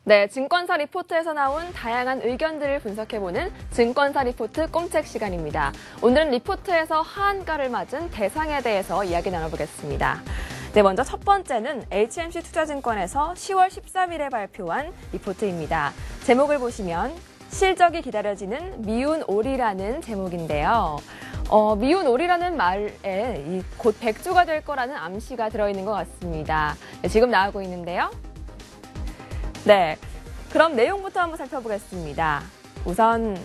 네, 증권사 리포트에서 나온 다양한 의견들을 분석해보는 증권사 리포트 꼼책 시간입니다. 오늘은 리포트에서 하한가를 맞은 대상에 대해서 이야기 나눠보겠습니다. 네, 먼저 첫 번째는 HMC 투자증권에서 10월 13일에 발표한 리포트입니다. 제목을 보시면 실적이 기다려지는 미운 오리라는 제목인데요. 미운 오리라는 말에 곧 백조가 될 거라는 암시가 들어있는 것 같습니다. 네, 지금 나오고 있는데요. 네, 그럼 내용부터 한번 살펴보겠습니다. 우선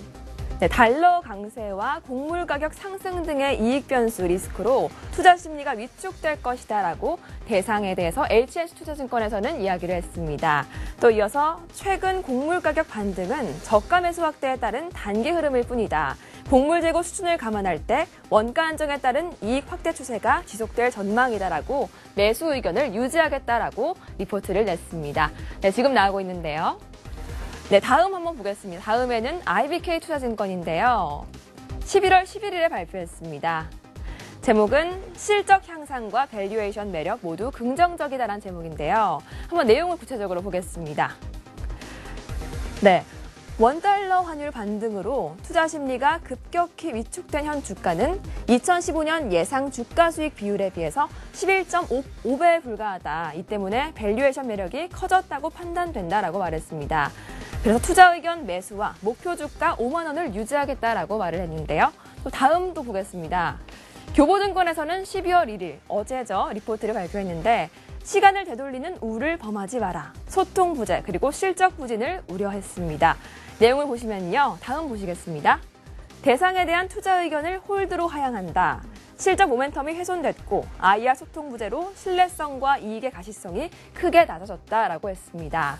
달러 강세와 곡물 가격 상승 등의 이익 변수 리스크로 투자 심리가 위축될 것이다라고 대상에 대해서 HMC 투자증권에서는 이야기를 했습니다. 또 이어서 최근 곡물 가격 반등은 저가 매수 확대에 따른 단기 흐름일 뿐이다. 곡물 재고 수준을 감안할 때 원가 안정에 따른 이익 확대 추세가 지속될 전망이다라고 매수 의견을 유지하겠다라고 리포트를 냈습니다. 네, 지금 나오고 있는데요. 네, 다음 한번 보겠습니다. 다음에는 IBK 투자증권인데요. 11월 11일에 발표했습니다. 제목은 실적 향상과 밸류에이션 매력 모두 긍정적이다라는 제목인데요. 한번 내용을 구체적으로 보겠습니다. 네. 원달러 환율 반등으로 투자 심리가 급격히 위축된 현 주가는 2015년 예상 주가 수익 비율에 비해서 11.5배에 불과하다. 이 때문에 밸류에이션 매력이 커졌다고 판단된다라고 말했습니다. 그래서 투자 의견 매수와 목표 주가 5만 원을 유지하겠다라고 말을 했는데요. 또 다음도 보겠습니다. 교보증권에서는 12월 1일 어제죠. 리포트를 발표했는데 시간을 되돌리는 우를 범하지 마라. 소통 부재 그리고 실적 부진을 우려했습니다. 내용을 보시면요. 다음 보시겠습니다. 대상에 대한 투자 의견을 홀드로 하향한다. 실적 모멘텀이 훼손됐고 IR 소통 부재로 신뢰성과 이익의 가시성이 크게 낮아졌다라고 했습니다.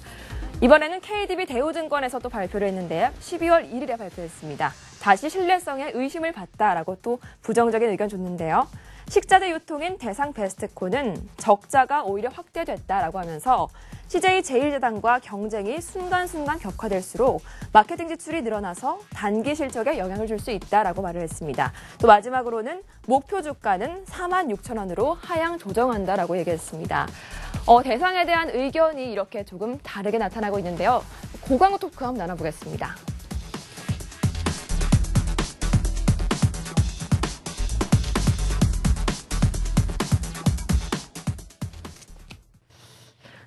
이번에는 KDB 대우증권에서 또 발표를 했는데요. 12월 1일에 발표했습니다. 다시 신뢰성에 의심을 받다라고 또 부정적인 의견 줬는데요. 식자재 유통인 대상 베스트코는 적자가 오히려 확대됐다라고 하면서 CJ 제일제당과 경쟁이 순간순간 격화될수록 마케팅 지출이 늘어나서 단기 실적에 영향을 줄 수 있다라고 말을 했습니다. 또 마지막으로는 목표 주가는 46,000원으로 하향 조정한다라고 얘기했습니다. 대상에 대한 의견이 이렇게 조금 다르게 나타나고 있는데요. 고광호 토크 한번 나눠보겠습니다.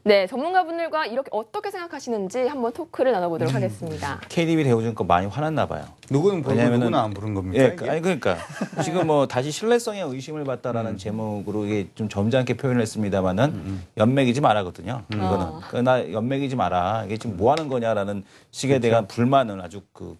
네, 전문가분들과 이렇게 어떻게 생각하시는지 한번 토크를 나눠보도록 하겠습니다. KDB 대우증권 많이 화났나 봐요. 누구는 부르고 누구는 안 부른 겁니까? 예, 아니 그러니까 지금 뭐 다시 신뢰성에 의심을 받다라는 제목으로 이게 좀 점잖게 표현을 했습니다만은 연맥이지 마라거든요. 이거는 나 연맥이지 마라. 이게 지금 뭐 하는 거냐라는 식에 대한 불만을 아주 그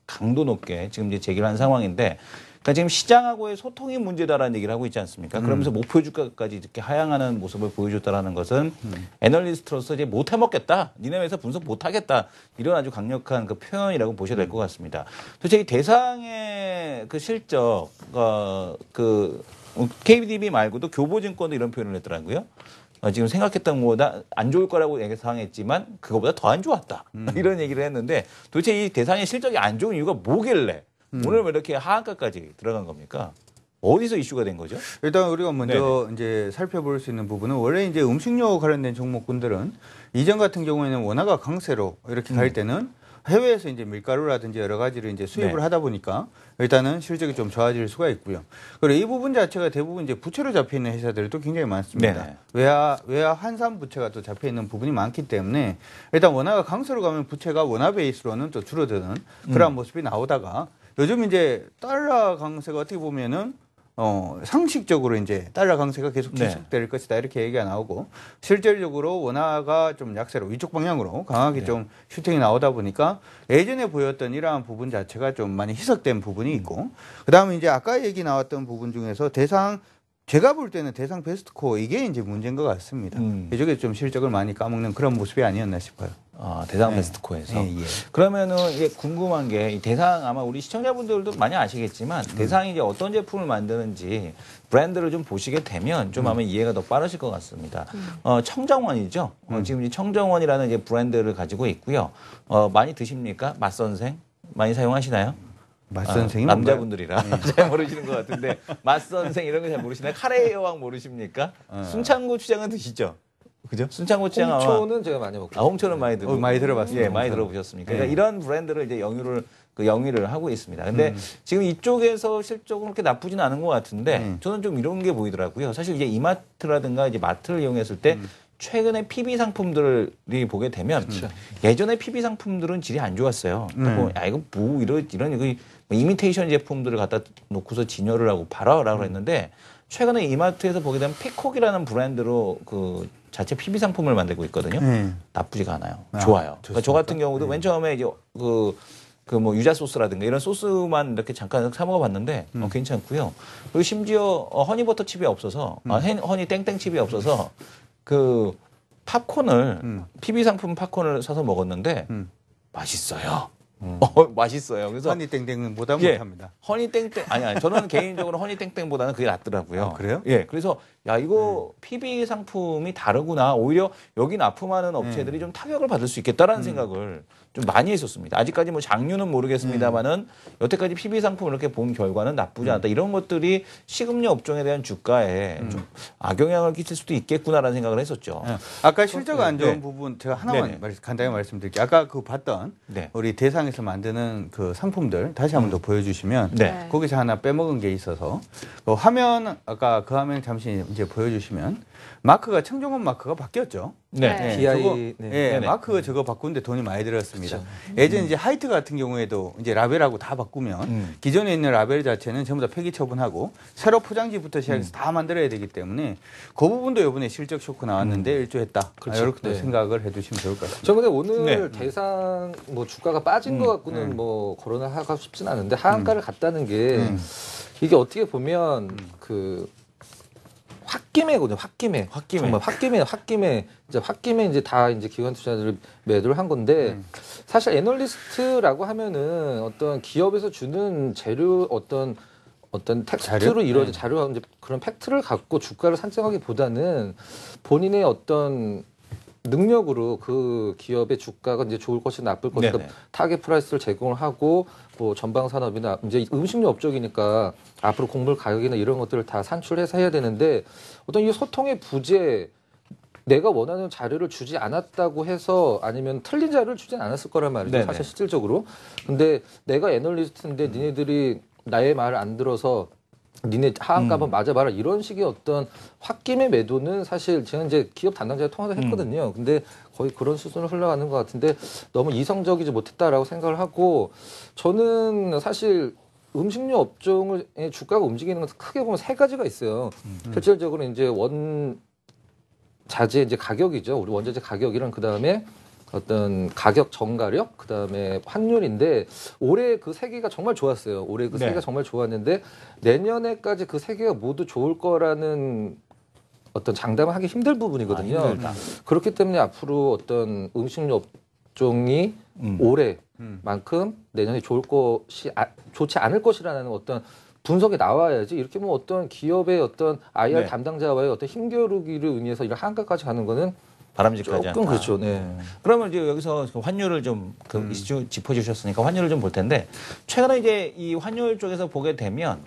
강도 높게 지금 이제 제기를 한 상황인데. 그러니까 지금 시장하고의 소통이 문제다라는 얘기를 하고 있지 않습니까? 그러면서 목표 주가까지 이렇게 하향하는 모습을 보여줬다라는 것은 애널리스트로서 이제 못 해먹겠다, 니네 회사 분석 못 하겠다 이런 아주 강력한 그 표현이라고 보셔야 될 것 같습니다. 도대체 이 대상의 그 실적, 그 KDB 말고도 교보증권도 이런 표현을 했더라고요. 지금 생각했던 것보다 안 좋을 거라고 예상했지만 그거보다 더 안 좋았다 이런 얘기를 했는데 도대체 이 대상의 실적이 안 좋은 이유가 뭐길래? 오늘 왜 이렇게 하한가까지 들어간 겁니까? 어디서 이슈가 된 거죠? 일단 우리가 먼저 이제 살펴볼 수 있는 부분은 원래 이제 음식료 관련된 종목군들은 이전 같은 경우에는 원화가 강세로 이렇게 갈 때는 해외에서 이제 밀가루라든지 여러 가지를 이제 수입을 하다 보니까 일단은 실적이 좀 좋아질 수가 있고요. 그리고 이 부분 자체가 대부분 이제 부채로 잡혀 있는 회사들도 굉장히 많습니다. 외화 환산 부채가 또 잡혀 있는 부분이 많기 때문에 일단 원화가 강세로 가면 부채가 원화 베이스로는 또 줄어드는 그런 모습이 나오다가 요즘 이제 달러 강세가 어떻게 보면은 상식적으로 이제 달러 강세가 계속 지속될 것이다 이렇게 얘기가 나오고 실질적으로 원화가 좀 약세로 위쪽 방향으로 강하게 좀 슈팅이 나오다 보니까 예전에 보였던 이러한 부분 자체가 좀 많이 희석된 부분이 있고 그다음에 이제 아까 얘기 나왔던 부분 중에서 제가 볼 때는 대상 베스트코어 이게 이제 문제인 것 같습니다. 이쪽에 좀 실적을 많이 까먹는 그런 모습이 아니었나 싶어요. 대상 베스트코에서. 그러면은 이게 궁금한 게 이 대상 아마 우리 시청자분들도 많이 아시겠지만 대상이 이제 어떤 제품을 만드는지 브랜드를 좀 보시게 되면 좀 아마 이해가 더 빠르실 것 같습니다. 청정원이죠. 지금 이 청정원이라는 이제 브랜드를 가지고 있고요. 많이 드십니까? 맛선생 많이 사용하시나요? 맛선생이 남자분들이라 잘 모르시는 것 같은데 맛선생 이런 거 잘 모르시나요? 카레의 여왕 모르십니까? 순창고 추장은 드시죠? 그죠? 순창 고추장 아마 홍초는 제가 많이 먹고. 홍초는 많이 많이 들어봤습니다. 예, 많이 들어보셨습니까? 그러니까 이런 브랜드를 이제 영위를 하고 있습니다. 근데 지금 이쪽에서 실적은 그렇게 나쁘진 않은 것 같은데 저는 좀 이런 게 보이더라고요. 사실 이제 이마트라든가 이제 마트를 이용했을 때 최근에 PB 상품들이 보게 되면 예전에 PB 상품들은 질이 안 좋았어요. 야 이거 뭐 이런 이거 이미테이션 제품들을 갖다 놓고서 진열을 하고 팔아라고 그랬는데 최근에 이마트에서 보게 되면 피콕이라는 브랜드로 그 자체 PB 상품을 만들고 있거든요. 나쁘지가 않아요. 좋아요. 그러니까 저 같은 경우도 맨 처음에 이제 뭐 유자 소스라든가 이런 소스만 이렇게 잠깐 사 먹어봤는데 괜찮고요. 그리고 심지어 허니버터 칩이 없어서 허니 땡땡 칩이 없어서 그 팝콘을 PB 상품 팝콘을 사서 먹었는데 맛있어요. 맛있어요. 그래서 허니땡땡보다 예, 못합니다. 허니땡땡 아니 저는 개인적으로 허니땡땡보다는 그게 낫더라고요. 아, 그래요? 예, 그래서 야 이거 PB 상품이 다르구나. 오히려 여기 납품하는 업체들이 좀 타격을 받을 수 있겠다라는 생각을 좀 많이 했었습니다. 아직까지 뭐 장류는 모르겠습니다만은 여태까지 PB 상품을 이렇게 본 결과는 나쁘지 않다. 이런 것들이 식음료 업종에 대한 주가에 좀 악영향을 끼칠 수도 있겠구나라는 생각을 했었죠. 아까 실적 안 좋은 네. 부분 제가 하나만 간단히 말씀드릴게요. 아까 그 봤던 네. 우리 대상에서 만드는 그 상품들 다시 한번 더 보여주시면 네. 거기서 하나 빼먹은 게 있어서 그 화면 아까 그 화면 잠시 이제 보여주시면 마크가 청정원 마크가 바뀌었죠. 네. 네. DI 저거, 네. 예, 네네. 마크 저거 바꾸는데 돈이 많이 들었습니다. 예전 이제 하이트 같은 경우에도 이제 라벨하고 다 바꾸면 기존에 있는 라벨 자체는 전부 다 폐기 처분하고 새로 포장지부터 시작해서 다 만들어야 되기 때문에 그 부분도 이번에 실적 쇼크 나왔는데 일조했다. 그렇죠. 이렇게 네. 생각을 해두시면 좋을 것 같습니다. 저 근데 오늘 네. 대상 뭐 주가가 빠진 것 갖고는 뭐 거론하고 싶진 않은데 하한가를 갔다는 게 이게 어떻게 보면 그 홧김에거든요. 홧김에. 정말 홧김에 이제 다 이제 기관 투자자들을 매도를 한 건데 사실 애널리스트라고 하면은 어떤 기업에서 주는 재료 어떤 텍스트로 이루어진 자료 이제 그런 팩트를 갖고 주가를 산정하기보다는 본인의 어떤 능력으로 그 기업의 주가가 이제 좋을 것이 나쁠 것이다 타겟 프라이스를 제공을 하고 뭐 전방 산업이나 이제 음식료 업종이니까 앞으로 곡물 가격이나 이런 것들을 다 산출해서 해야 되는데 어떤 이 소통의 부재 내가 원하는 자료를 주지 않았다고 해서 아니면 틀린 자료를 주진 않았을 거란 말이죠. 네네. 사실 실질적으로. 근데 내가 애널리스트인데 니네들이 나의 말을 안 들어서 니네 하한가 한번 맞아봐라 이런 식의 어떤 홧김의 매도는 사실 제가 이제 기업 담당자와 통화도 했거든요. 근데 거의 그런 수준으로 흘러가는 것 같은데 너무 이성적이지 못했다라고 생각을 하고 저는 사실 음식료 업종의 주가가 움직이는 건 크게 보면 세 가지가 있어요. 실질적으로 이제 원자재 이제 가격이죠. 우리 원자재 가격이랑 그 다음에 어떤 가격 정가력, 그 다음에 환율인데 올해 그 세 개가 정말 좋았어요. 올해 그 세 개가 정말 좋았는데 내년에까지 그 세 개가 모두 좋을 거라는 어떤 장담을 하기 힘들 부분이거든요. 그렇기 때문에 앞으로 어떤 음식료 업종이 올해만큼 내년에 좋지 않을 것이라는 어떤 분석이 나와야지 이렇게 뭐 어떤 기업의 어떤 IR 담당자와의 어떤 힘겨루기를 의미해서 이런 한가까지 가는 거는 바람직하지 않다. 조금 그렇죠. 네. 그러면 이제 여기서 그 환율을 좀 이슈 짚어주셨으니까 환율을 좀 볼 텐데 최근에 이제 이 환율 쪽에서 보게 되면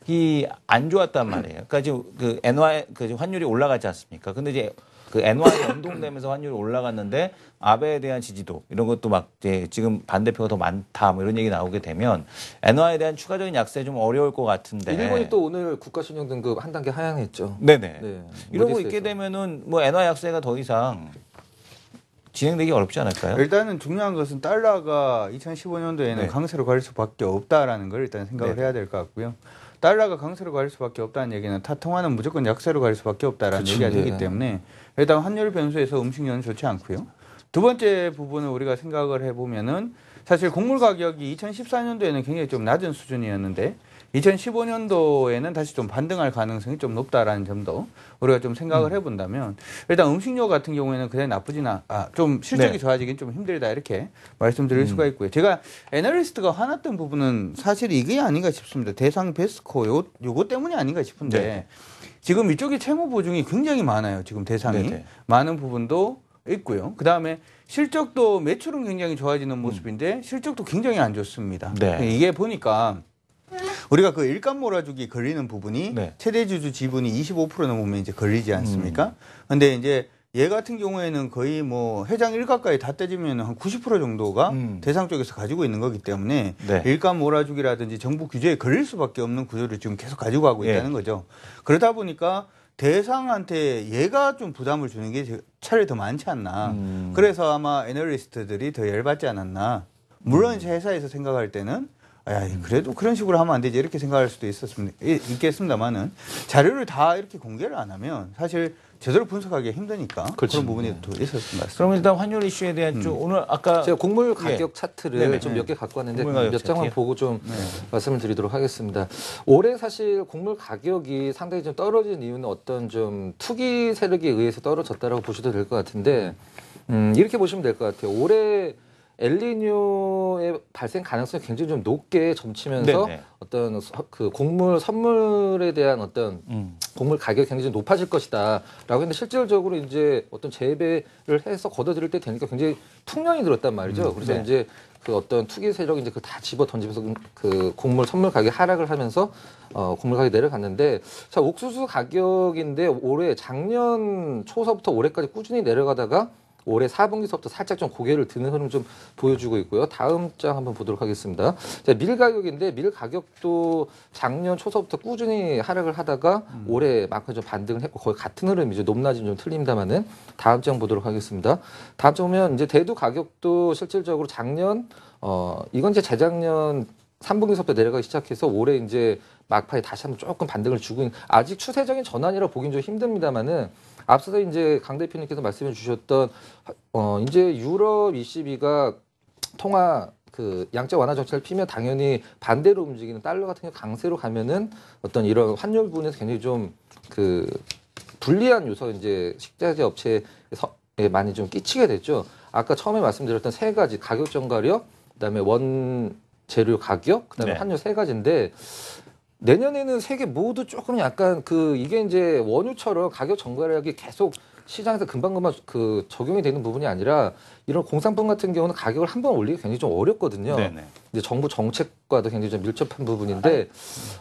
이 안 좋았단 말이에요. 그러니까 지금 그 엔화 그 환율이 올라가지 않습니까? 근데 이제 그 엔화에 연동되면서 환율이 올라갔는데 아베에 대한 지지도 이런 것도 막 이제 지금 반대표가 더 많다 뭐 이런 얘기 나오게 되면 엔화에 대한 추가적인 약세 좀 어려울 것 같은데. 일본이 또 오늘 국가신용 등급 한 단계 하향했죠. 네네. 네. 이러고 있게 되면은 뭐 엔화 약세가 더 이상 진행되기 어렵지 않을까요? 일단은 중요한 것은 달러가 2015년도에는 강세로 갈 수밖에 없다라는 걸 일단 생각을 해야 될 것 같고요. 달러가 강세로 갈 수밖에 없다는 얘기는 타통화는 무조건 약세로 갈 수밖에 없다라는 얘기가 되기 때문에 일단 환율 변수에서 음식료는 좋지 않고요. 두 번째 부분을 우리가 생각을 해보면은 사실 곡물 가격이 2014년도에는 굉장히 좀 낮은 수준이었는데 2015년도에는 다시 좀 반등할 가능성이 좀 높다라는 점도 우리가 좀 생각을 해본다면 일단 음식료 같은 경우에는 그래 좀 실적이 좋아지긴 좀 힘들다 이렇게 말씀드릴 수가 있고요. 제가 애널리스트가 화났던 부분은 사실 이게 아닌가 싶습니다. 대상 베스코 요거 때문이 아닌가 싶은데 지금 이쪽에 채무 보증이 굉장히 많아요. 지금 대상이 많은 부분도 있고요. 그 다음에 실적도 매출은 굉장히 좋아지는 모습인데 실적도 굉장히 안 좋습니다. 이게 보니까 우리가 그 일감 몰아주기 걸리는 부분이 최대 주주 지분이 25% 넘으면 이제 걸리지 않습니까? 근데 이제 얘 같은 경우에는 거의 뭐 회장 일가까지 다 떼지면 한 90% 정도가 대상 쪽에서 가지고 있는 거기 때문에 네. 일감 몰아주기라든지 정부 규제에 걸릴 수밖에 없는 구조를 지금 계속 가지고 가고 예. 있다는 거죠. 그러다 보니까 대상한테 얘가 좀 부담을 주는 게 차라리 더 많지 않나. 그래서 아마 애널리스트들이 더 열받지 않았나. 물론 회사에서 생각할 때는 야, 그래도 그런 식으로 하면 안 되지 이렇게 생각할 수도 있겠습니다만은 자료를 다 이렇게 공개를 안 하면 사실 제대로 분석하기 힘드니까 그렇죠. 그런 부분이 또 있었던 것 같습니다. 그럼 일단 환율 이슈에 대한 쪽 오늘 아까 제가 곡물 가격 차트를 네네. 좀 몇 개 갖고 왔는데 곡물 가격 몇 장만 차트요? 보고 좀 말씀을 드리도록 하겠습니다. 올해 사실 곡물 가격이 상당히 좀 떨어진 이유는 어떤 좀 투기 세력에 의해서 떨어졌다라고 보셔도 될 것 같은데 이렇게 보시면 될 것 같아요. 올해 엘니뇨의 발생 가능성이 굉장히 좀 높게 점치면서 네네. 어떤 그 곡물 선물에 대한 어떤 곡물 가격이 굉장히 높아질 것이다라고 했는데 실질적으로 이제 어떤 재배를 해서 걷어들일 때 되니까 굉장히 풍년이 들었단 말이죠. 그래서 네. 이제 그 어떤 투기 세력이 이제 그 다 집어 던지면서 그 곡물 선물 가격이 하락을 하면서 곡물 가격이 내려갔는데 자 옥수수 가격인데 올해 작년 초서부터 올해까지 꾸준히 내려가다가 올해 4분기서부터 살짝 좀 고개를 드는 흐름 좀 보여주고 있고요. 다음 장 한번 보도록 하겠습니다. 자, 밀 가격인데 밀 가격도 작년 초서부터 꾸준히 하락을 하다가 올해만큼 좀 반등을 했고 거의 같은 흐름이죠. 높낮이 좀 틀립니다만은 다음 장 보도록 하겠습니다. 다음 장 보면 이제 대두 가격도 실질적으로 작년 이건 이제 재작년 3분기서부터 내려가기 시작해서 올해 이제 막판에 다시 한번 조금 반등을 주고 있는 아직 추세적인 전환이라 보긴 좀 힘듭니다만은 앞서서 이제 강 대표님께서 말씀해 주셨던 이제 유럽 ECB가 통화 그 양적 완화 정책을 피면 당연히 반대로 움직이는 달러 같은 경우 강세로 가면은 어떤 이런 환율 부분에서 굉장히 좀 그 불리한 요소 이제 식자재 업체에 많이 좀 끼치게 됐죠. 아까 처음에 말씀드렸던 세 가지 가격 전가력, 그다음에 원 재료 가격, 그다음에 네. 환율 세 가지인데 내년에는 세계 모두 조금 약간 그 이게 이제 원유처럼 가격 전가력이 계속 시장에서 금방금방 그 적용이 되는 부분이 아니라 이런 공산품 같은 경우는 가격을 한 번 올리기 굉장히 좀 어렵거든요. 네네. 이제 정부 정책과도 굉장히 좀 밀접한 부분인데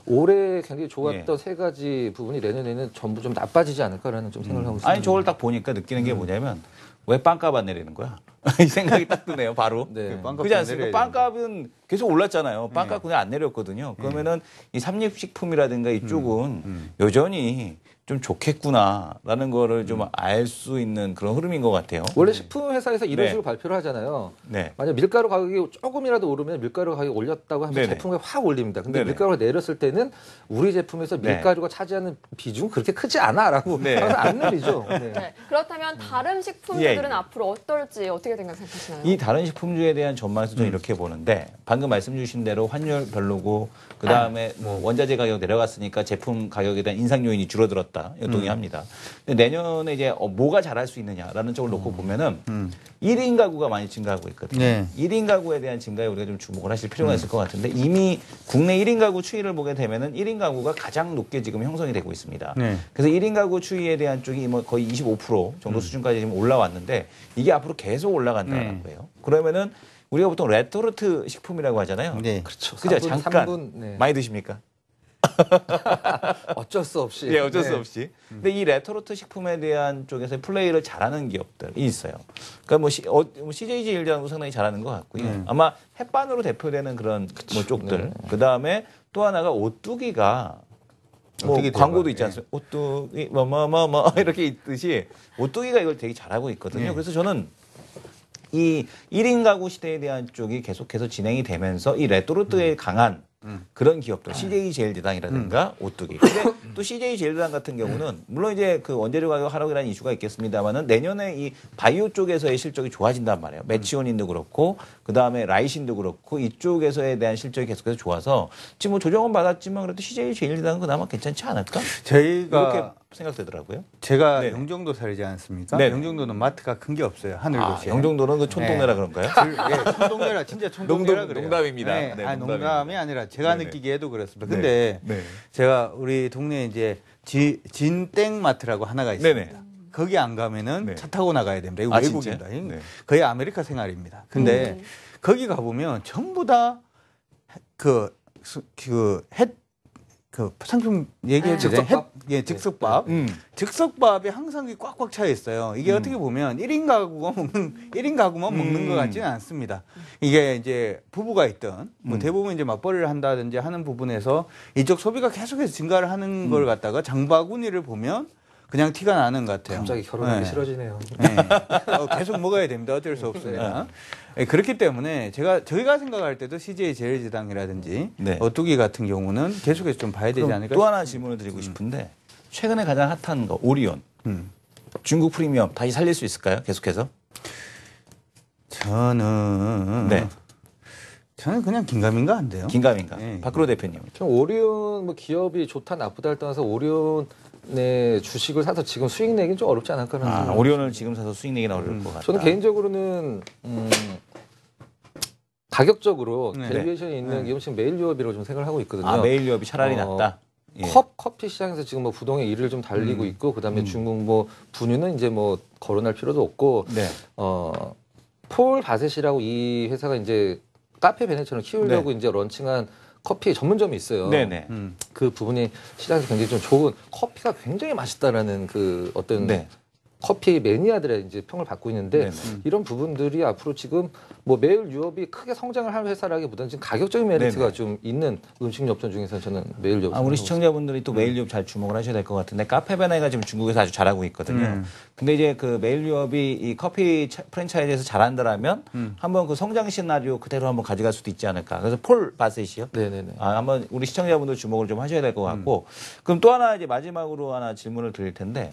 올해 굉장히 좋았던 세 가지 부분이 내년에는 전부 좀 나빠지지 않을까라는 좀 생각을 하고 있습니다. 아니 저걸 딱 보니까 느끼는 게 뭐냐면 왜 빵값 안 내리는 거야? 이 생각이 딱 드네요, 바로. 네. 그렇지 않습니까? 빵값은 계속 올랐잖아요. 빵값 그냥 안 내렸거든요. 그러면은 이 삼립식품이라든가 이쪽은 여전히 좀 좋겠구나라는 거를 좀 알 수 있는 그런 흐름인 것 같아요. 원래 식품 회사에서 이런 네. 식으로 발표를 하잖아요. 네. 만약 밀가루 가격이 조금이라도 오르면 밀가루 가격이 올렸다고 하면 네네. 제품이 확 올립니다. 근데 네네. 밀가루가 내렸을 때는 우리 제품에서 네. 밀가루가 차지하는 비중은 그렇게 크지 않아라고 네. 항상 안 내리죠. 네. 네. 그렇다면 다른 식품주들은 예, 예. 앞으로 어떨지 어떻게 생각하시나요? 이 다른 식품주에 대한 전망에서 저는 이렇게 보는데 방금 말씀 주신 대로 환율 별로고 그다음에 뭐 원자재 가격 내려갔으니까 제품 가격에 대한 인상 요인이 줄어들었다. 이거 동의합니다. 근데 내년에 이제 뭐가 잘할 수 있느냐라는 쪽을 놓고 보면은 1인 가구가 많이 증가하고 있거든요. 네. 1인 가구에 대한 증가에 우리가 좀 주목을 하실 필요가 있을 것 같은데 이미 국내 1인 가구 추이를 보게 되면은 1인 가구가 가장 높게 지금 형성이 되고 있습니다. 네. 그래서 1인 가구 추이에 대한 쪽이 뭐 거의 25% 정도 수준까지 지금 올라왔는데 이게 앞으로 계속 올라간다는 거예요. 그러면은 우리가 보통 레토르트 식품이라고 하잖아요. 네. 그렇죠. 그죠? 3분, 잠깐 3분, 네. 많이 드십니까? 어쩔 수 없이. 예, 어쩔 수 네. 없이. 근데 이 레토르트 식품에 대한 쪽에서 플레이를 잘하는 기업들이 있어요. 그러니까 뭐 CJ제일제당도 상당히 잘하는 것 같고요. 아마 햇반으로 대표되는 그런 뭐 쪽들. 그 다음에 또 하나가 오뚜기가 뭐 오뚜기 광고도 대박. 있지 않습니까? 오뚜기 뭐 이렇게 있듯이 오뚜기가 이걸 되게 잘하고 있거든요. 그래서 저는 이 1인 가구 시대에 대한 쪽이 계속해서 진행이 되면서 이 레토르트에 강한 그런 기업들, CJ제일제당이라든가 오뚜기. 근데 또 CJ제일제당 같은 경우는 물론 이제 그 원재료 가격 하락이라는 이슈가 있겠습니다만은 내년에 이 바이오 쪽에서의 실적이 좋아진단 말이에요. 메치오닌도 그렇고 그 다음에 라이신도 그렇고 이쪽에서에 대한 실적이 계속해서 좋아서 지금 뭐 조정은 받았지만 그래도 CJ제일제당은 그나마 괜찮지 않을까? 저희가 이렇게 생각되더라고요. 제가 네네. 영종도 살지 않습니까? 네네. 영종도는 마트가 큰 게 없어요. 하늘도시에. 영종도는 그 촌동네라 그런가요? 예, 촌동네라 진짜 촌동네라 농담- 그래요. 농담입니다. 네, 네, 아니, 농담입니다. 농담이 아니라 제가 네네. 느끼기에도 그렇습니다. 네. 근데 네. 제가 우리 동네에 이제 진땡 마트라고 하나가 있습니다. 네네. 거기 안 가면은 네. 차 타고 나가야 됩니다. 이거 아, 외국입니다. 진짜요? 네. 거의 아메리카 생활입니다. 근데 거기 가보면 전부 다 그 상품 얘기해도 돼? 즉석밥? 예, 즉석밥. 즉석밥에 항상 꽉꽉 차 있어요. 이게 어떻게 보면 1인 가구만 먹는 것 같지는 않습니다. 이게 이제 부부가 있든 뭐 대부분 이제 맞벌이를 한다든지 하는 부분에서 이쪽 소비가 계속해서 증가를 하는 걸 갖다가 장바구니를 보면 그냥 티가 나는 것 같아요. 갑자기 결혼하기 싫어지네요. 네. 계속 먹어야 됩니다. 어쩔 수 없습니다. 네, 그렇기 때문에 저희가 생각할 때도 CJ 제일제당이라든지 네. 오뚜기 같은 경우는 계속해서 좀 봐야 되지 그럼 않을까 또 하나 질문을 드리고 싶은데 최근에 가장 핫한 거 오리온, 중국 프리미엄 다시 살릴 수 있을까요? 계속해서? 저는 그냥 긴가민가한데요. 긴가민가. 네. 박근호 대표님. 좀 오리온 뭐 기업이 좋다 나쁘다를 떠나서 오리온의 주식을 사서 지금 수익 내기는 좀 어렵지 않을까라는 아, 생각이 오리온을 지금 사서 수익 내기는 어려울 것 같다. 저는 개인적으로는 가격적으로 네. 밸류에이션이 있는 기업은 지금 메일 유업이라고 좀 생각을 하고 있거든요. 아, 메일 유업이 차라리 낫다. 예. 커피 시장에서 지금 뭐 부동의 1위를 좀 달리고 있고 그다음에 중국 뭐 분유는 이제 뭐 거론할 필요도 없고 네. 폴 바셋이라고 이 회사가 이제 카페 베네처럼 키우려고 이제 런칭한 커피 전문점이 있어요. 네네. 그 부분이 시장에서 굉장히 좀 좋은 커피가 굉장히 맛있다라는 그 어떤 네. 커피 매니아들의 이제 평을 받고 있는데 네네. 이런 부분들이 앞으로 지금 뭐 매일 유업이 크게 성장을 할 회사라기보다는 지금 가격적인 메리트가 네네. 좀 있는 음식업종 중에서는 저는 매일 유업. 우리 시청자분들이 또 메일 유업 잘 주목을 하셔야 될 것 같은데 카페베네가 지금 중국에서 아주 잘하고 있거든요. 근데 이제 그 메일 유업이 이 커피 프랜차이즈에서 잘한다라면 한번 그 성장 시나리오 그대로 한번 가져갈 수도 있지 않을까. 그래서 폴 바셋이요. 네네네. 한번 우리 시청자분들 주목을 좀 하셔야 될 것 같고. 그럼 또 하나 이제 마지막으로 하나 질문을 드릴 텐데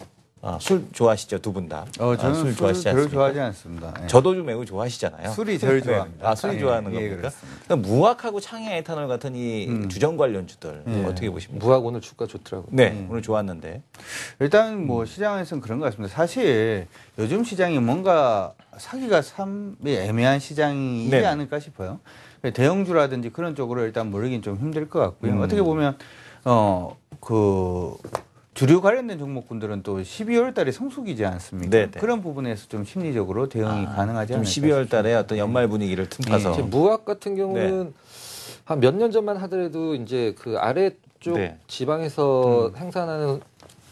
술 좋아하시죠 두 분 다? 저는 술 술 좋아하시지 별로 않습니까? 좋아하지 않습니다. 예. 저도 좀 매우 좋아하시잖아요. 술이 제일 좋아합니다. 술이 예, 좋아하는 예, 겁니까? 그렇습니다. 그러니까 무학하고 창의 에탄올 같은 이 주정 관련주들 어떻게 보십니까? 무학 오늘 주가 좋더라고요. 네, 오늘 좋았는데. 일단 뭐 시장에서는 그런 것 같습니다. 사실 요즘 시장이 뭔가 사기가 참 애매한 시장이지 네네. 않을까 싶어요. 대형주라든지 그런 쪽으로 일단 모르긴 좀 힘들 것 같고요. 어떻게 보면 그 주류 관련된 종목군들은 또 12월 달에 성수기지 않습니까? 네네. 그런 부분에서 좀 심리적으로 대응이 가능하지 좀 않을까 12월 달에 어떤 연말 분위기를 틈타서. 지금 무학 같은 경우는 한 몇 년 전만 하더라도 이제 그 아래쪽 네. 지방에서 생산하는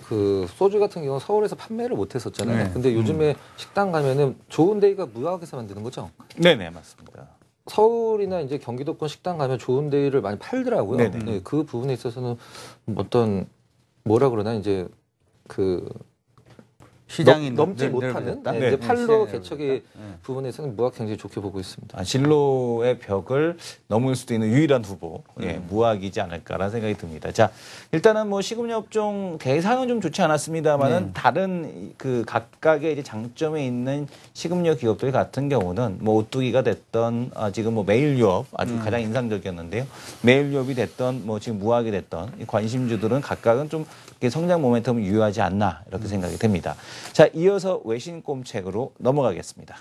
그 소주 같은 경우는 서울에서 판매를 못 했었잖아요. 네. 근데 요즘에 식당 가면은 좋은 데이가 무학에서 만드는 거죠. 네네, 맞습니다. 서울이나 이제 경기도권 식당 가면 좋은 데이를 많이 팔더라고요. 네네. 네, 그 부분에 있어서는 어떤 뭐라 그러나 이제 그 시장이 넘지 늘어났다? 못하는 네. 이제 팔로 시장이 개척의 늘어났다? 부분에서는 무학 굉장히 좋게 보고 있습니다. 진로의 벽을 넘을 수도 있는 유일한 후보, 무학이지 않을까라는 생각이 듭니다. 자, 일단은 뭐 식음료업종 대상은 좀 좋지 않았습니다만은 다른 그 각각의 이제 장점에 있는 식음료 기업들 같은 경우는 뭐 오뚜기가 됐던 지금 뭐 메일유업 아주 가장 인상적이었는데요. 메일유업이 됐던 뭐 지금 무학이 됐던 이 관심주들은 각각은 좀 이렇게 성장 모멘텀이 유효하지 않나 이렇게 생각이 됩니다. 자, 이어서 외신 꼼책으로 넘어가겠습니다.